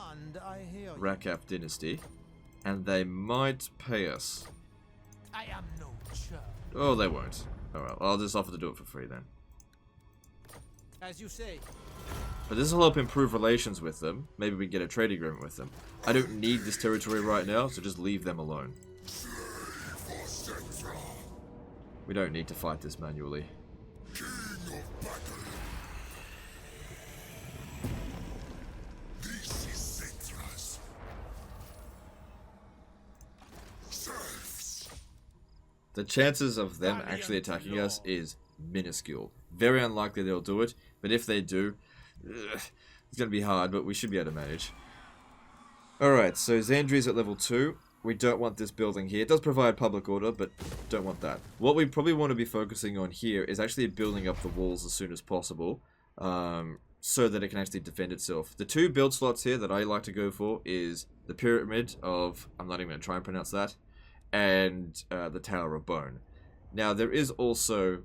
Rakaf Dynasty. And they might pay us. Oh, they won't. Alright, I'll just offer to do it for free then. As you say. But this will help improve relations with them. Maybe we can get a trade agreement with them. I don't need this territory right now, so just leave them alone. We don't need to fight this manually. The chances of them actually attacking us is minuscule. Very unlikely they'll do it, but if they do, it's going to be hard, but we should be able to manage. Alright, so Xandrie's at level 2. We don't want this building here. It does provide public order, but don't want that. What we probably want to be focusing on here is actually building up the walls as soon as possible, so that it can actually defend itself. The two build slots here that I like to go for is the Pyramid of, I'm not even going to try and pronounce that, and the Tower of Bone. Now, there is also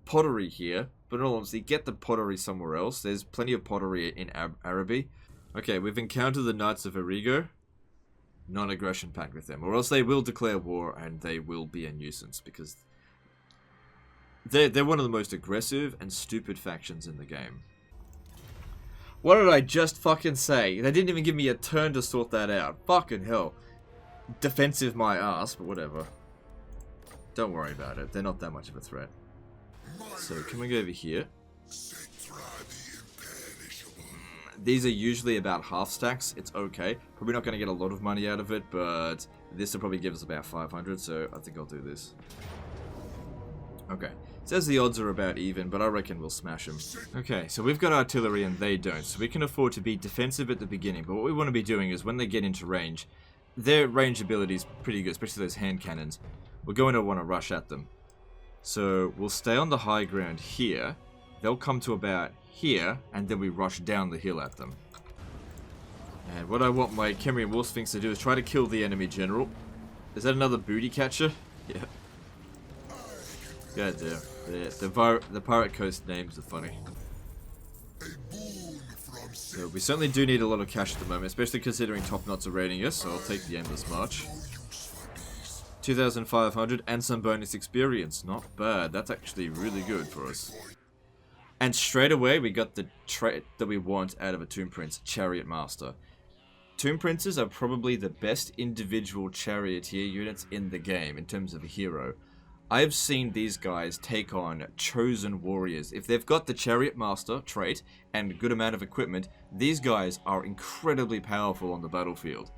pottery here, but in all honesty, get the pottery somewhere else. There's plenty of pottery in Araby. Okay, we've encountered the Knights of Arrigo. Non-aggression pact with them, or else they will declare war and they will be a nuisance because they're one of the most aggressive and stupid factions in the game. What did I just fucking say? They didn't even give me a turn to sort that out. Fucking hell. Defensive my ass, but whatever. Don't worry about it. They're not that much of a threat. So can we go over here? These are usually about half stacks. It's okay. Probably not going to get a lot of money out of it, but this will probably give us about 500, so I think I'll do this. Okay. It says the odds are about even, but I reckon we'll smash them. Okay, so we've got artillery and they don't, so we can afford to be defensive at the beginning, but what we want to be doing is when they get into range, their range ability is pretty good, especially those hand cannons. We're going to want to rush at them. So we'll stay on the high ground here, they'll come to about here, and then we rush down the hill at them. And what I want my Khemrian War Sphinx to do is try to kill the enemy general. Is that another booty catcher? Yeah. God damn. The Pirate Coast names are funny. So we certainly do need a lot of cash at the moment, especially considering topknots are raiding us, so I'll take the Endless March. 2,500 and some bonus experience. Not bad. That's actually really good for us. And straight away we got the trait that we want out of a Tomb Prince, Chariot Master. Tomb Princes are probably the best individual charioteer units in the game in terms of a hero. I've seen these guys take on chosen warriors. If they've got the Chariot Master trait and a good amount of equipment, these guys are incredibly powerful on the battlefield.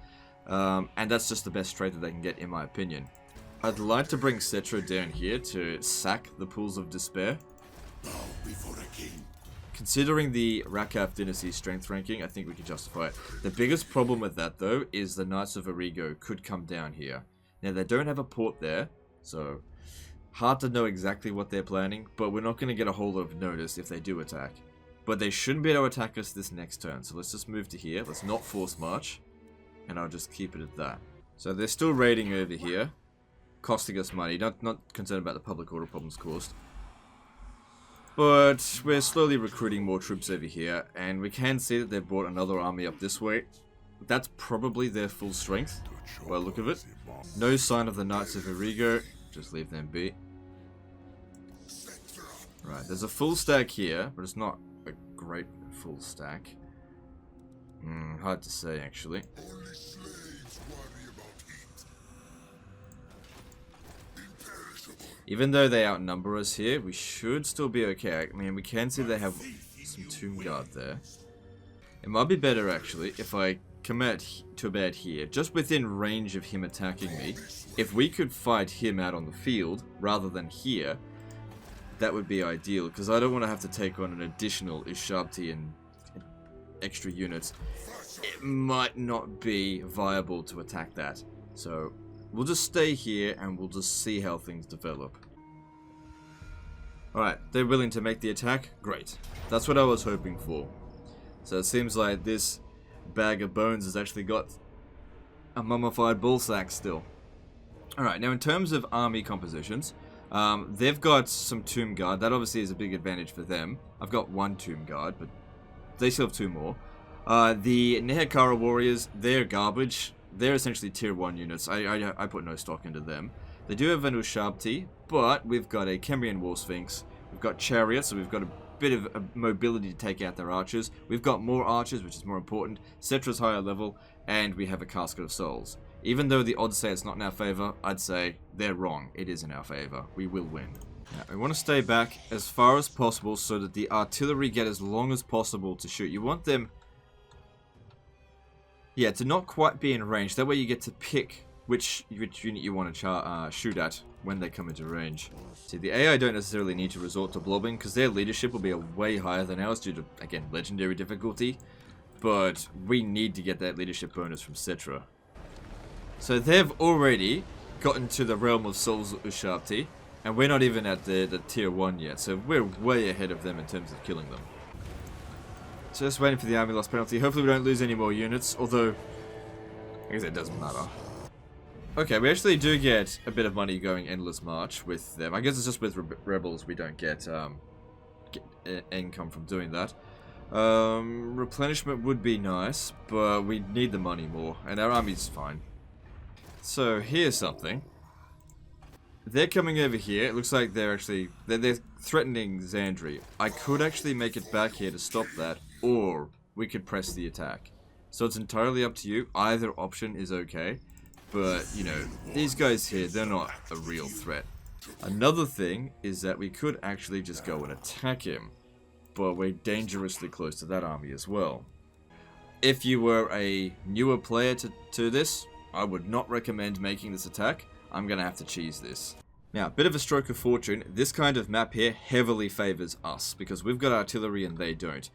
And that's just the best trait that they can get, in my opinion. I'd like to bring Cetra down here to sack the Pools of Despair. Bow before a king. Considering the Rakaf Dynasty's strength ranking, I think we can justify it. The biggest problem with that, though, is the Knights of Arrigo could come down here. Now, they don't have a port there, so hard to know exactly what they're planning, but we're not going to get a whole lot of notice if they do attack. But they shouldn't be able to attack us this next turn, so let's just move to here. Let's not force march, and I'll just keep it at that. So they're still raiding over here, costing us money. Not concerned about the public order problems caused. But we're slowly recruiting more troops over here, and we can see that they've brought another army up this way. That's probably their full strength, by the look of it. No sign of the Knights of Arrigo, just leave them be. Right, there's a full stack here, but it's not a great full stack. Hard to say, actually. Even though they outnumber us here, we should still be okay. I mean, we can see they have some Tomb Guard there. It might be better, actually, if I come out to about here, just within range of him attacking me. If we could fight him out on the field, rather than here, that would be ideal, because I don't want to have to take on an additional Ushabti and extra units. It might not be viable to attack that. So we'll just stay here and we'll just see how things develop. Alright, they're willing to make the attack? Great. That's what I was hoping for. So it seems like this bag of bones has actually got a mummified bullsack still. Alright, now in terms of army compositions, they've got some Tomb Guard. That obviously is a big advantage for them. I've got one Tomb Guard, but they still have two more. The Nehekara Warriors, they're garbage. They're essentially tier 1 units. I put no stock into them. They do have an Ushabti, but we've got a Khemrian War Sphinx. We've got Chariots, so we've got a bit of mobility to take out their archers. We've got more archers, which is more important. Cetra's higher level, and we have a Casket of Souls. Even though the odds say it's not in our favor, I'd say they're wrong. It is in our favor. We will win. Now, we want to stay back as far as possible so that the artillery get as long as possible to shoot. You want them, yeah, to not quite be in range. That way you get to pick which unit you want to shoot at when they come into range. See, the AI don't necessarily need to resort to blobbing because their leadership will be way higher than ours due to, again, legendary difficulty. But we need to get that leadership bonus from Cetra. So they've already gotten to the realm of Souls Ushabti, and we're not even at the tier 1 yet, so we're way ahead of them in terms of killing them. Just waiting for the army loss penalty. Hopefully we don't lose any more units, although I guess it doesn't matter. Okay, we actually do get a bit of money going Endless March with them. I guess it's just with rebels we don't get income from doing that. Replenishment would be nice, but we need the money more, and our army's fine. So here's something. They're coming over here. It looks like they're threatening Xandrie. I could actually make it back here to stop that, or we could press the attack. So it's entirely up to you. Either option is okay. But, you know, these guys here, they're not a real threat. Another thing is that we could actually just go and attack him. But we're dangerously close to that army as well. If you were a newer player to this, I would not recommend making this attack. I'm going to have to cheese this. Now, bit of a stroke of fortune, this kind of map here heavily favors us, because we've got artillery and they don't.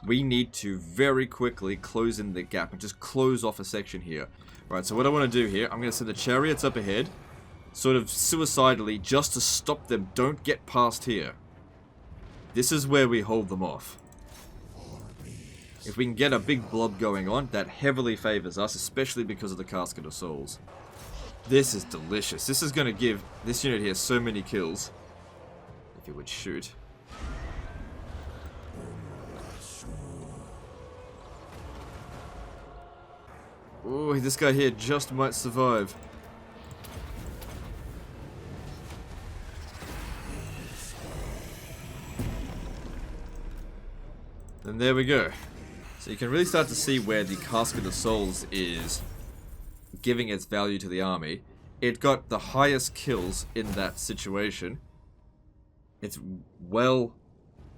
We need to very quickly close in the gap and just close off a section here. Right, so what I want to do here, I'm going to send the chariots up ahead, sort of suicidally, just to stop them. Don't get past here. This is where we hold them off. If we can get a big blob going on, that heavily favors us, especially because of the Casket of Souls. This is delicious. This is going to give this unit here so many kills. If it would shoot. Oh, this guy here just might survive. And there we go. So you can really start to see where the Casket of Souls is giving its value to the army. It got the highest kills in that situation. It's well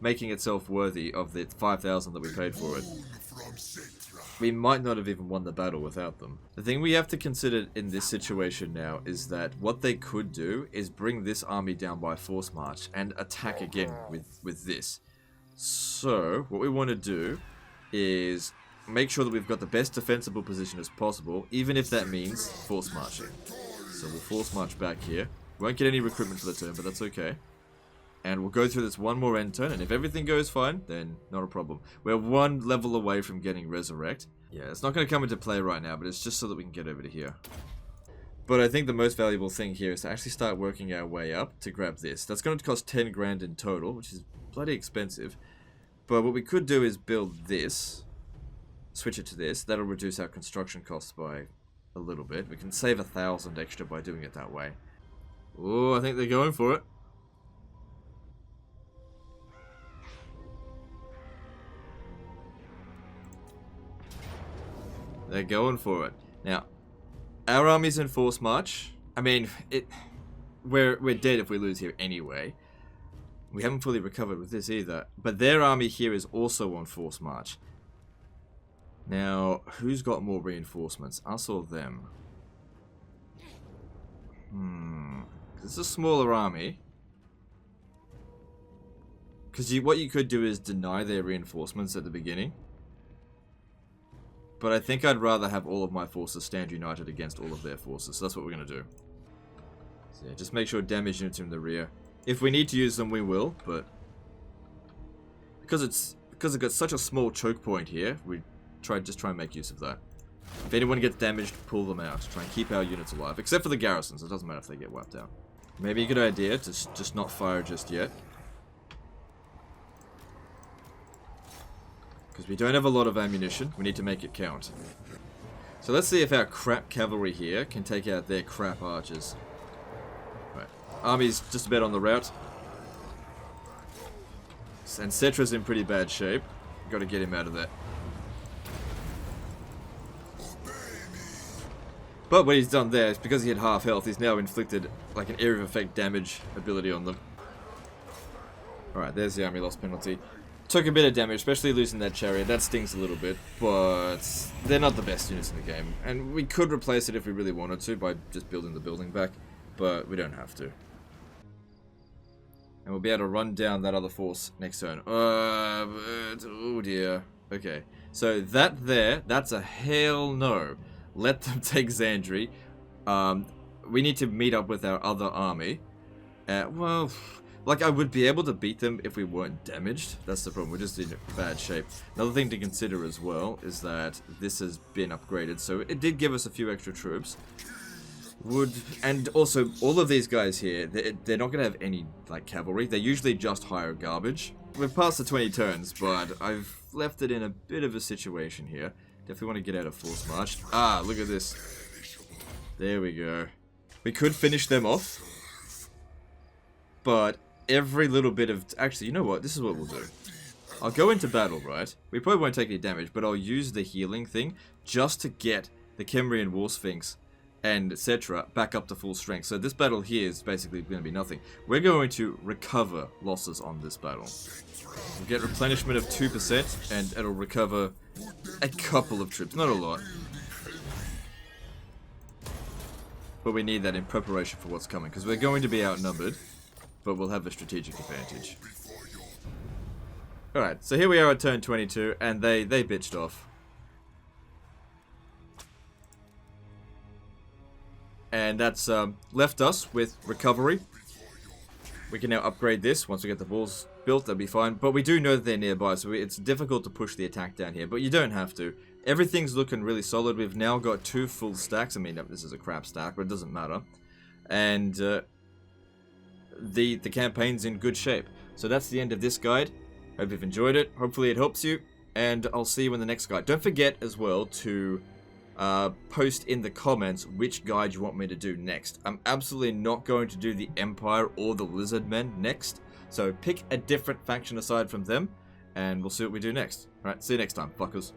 making itself worthy of the 5,000 that we paid for it. We might not have even won the battle without them. The thing we have to consider in this situation now is that what they could do is bring this army down by force march and attack again with this. So, what we want to do is make sure that we've got the best defensible position as possible, even if that means force marching. So we'll force march back here. Won't get any recruitment for the turn, but that's okay. And we'll go through this one more end turn, and if everything goes fine, then not a problem. We're one level away from getting Resurrect. Yeah, it's not going to come into play right now, but it's just so that we can get over to here. But I think the most valuable thing here is to actually start working our way up to grab this. That's going to cost 10 grand in total, which is bloody expensive. But what we could do is build this, switch it to this. That'll reduce our construction costs by a little bit. We can save 1,000 extra by doing it that way. Oh, I think they're going for it. They're going for it. Now, our army's in force march. I mean, we're dead if we lose here anyway. We haven't fully recovered with this either. But their army here is also on force march. Now, who's got more reinforcements? Us or them? It's a smaller army. Because what you could do is deny their reinforcements at the beginning. But I think I'd rather have all of my forces stand united against all of their forces. So that's what we're going to do. So yeah, just make sure damage units are in the rear. If we need to use them, we will. But because it's got such a small choke point here, we just try and make use of that. If anyone gets damaged, pull them out. Try and keep our units alive. Except for the garrisons. It doesn't matter if they get wiped out. Maybe a good idea to just not fire just yet. Because we don't have a lot of ammunition, we need to make it count. So let's see if our crap cavalry here can take out their crap archers. Right. Army's just about on the route. And Cetra's in pretty bad shape. Got to get him out of there. But what he's done there is because he had half health, he's now inflicted like an area of effect damage ability on them. Alright, there's the army loss penalty. Took a bit of damage, especially losing that chariot. That stings a little bit, but they're not the best units in the game. And we could replace it if we really wanted to by just building the building back, but we don't have to. And we'll be able to run down that other force next turn. Oh dear. Okay, so that's a hell no. Let them take Xandrie. We need to meet up with our other army. Well... Like, I would be able to beat them if we weren't damaged. That's the problem. We're just in bad shape. Another thing to consider as well is that this has been upgraded. So it did give us a few extra troops. And also, all of these guys here, they're not going to have any, like, cavalry. They're usually just higher garbage. We've passed the 20 turns, but I've left it in a bit of a situation here. Definitely want to get out of force march. Ah, look at this. There we go. We could finish them off. But... every little bit of... Actually, you know what? This is what we'll do. I'll go into battle, right? We probably won't take any damage, but I'll use the healing thing just to get the Kemrian War Sphinx and etc. back up to full strength. So this battle here is basically going to be nothing. We're going to recover losses on this battle. We'll get replenishment of 2%, and it'll recover a couple of troops. Not a lot. but we need that in preparation for what's coming, because we're going to be outnumbered, but we'll have a strategic advantage. Alright, so here we are at turn 22, and they bitched off. And that's left us with recovery. We can now upgrade this. Once we get the walls built, that'll be fine. But we do know that they're nearby, so it's difficult to push the attack down here. But you don't have to. Everything's looking really solid. We've now got 2 full stacks. I mean, this is a crap stack, but it doesn't matter. And the campaign's in good shape. So that's the end of this guide. Hope you've enjoyed it. Hopefully it helps you. And I'll see you in the next guide. Don't forget as well to post in the comments which guide you want me to do next. I'm absolutely not going to do the Empire or the Lizardmen next. So pick a different faction aside from them, and we'll see what we do next. Alright, see you next time, fuckers.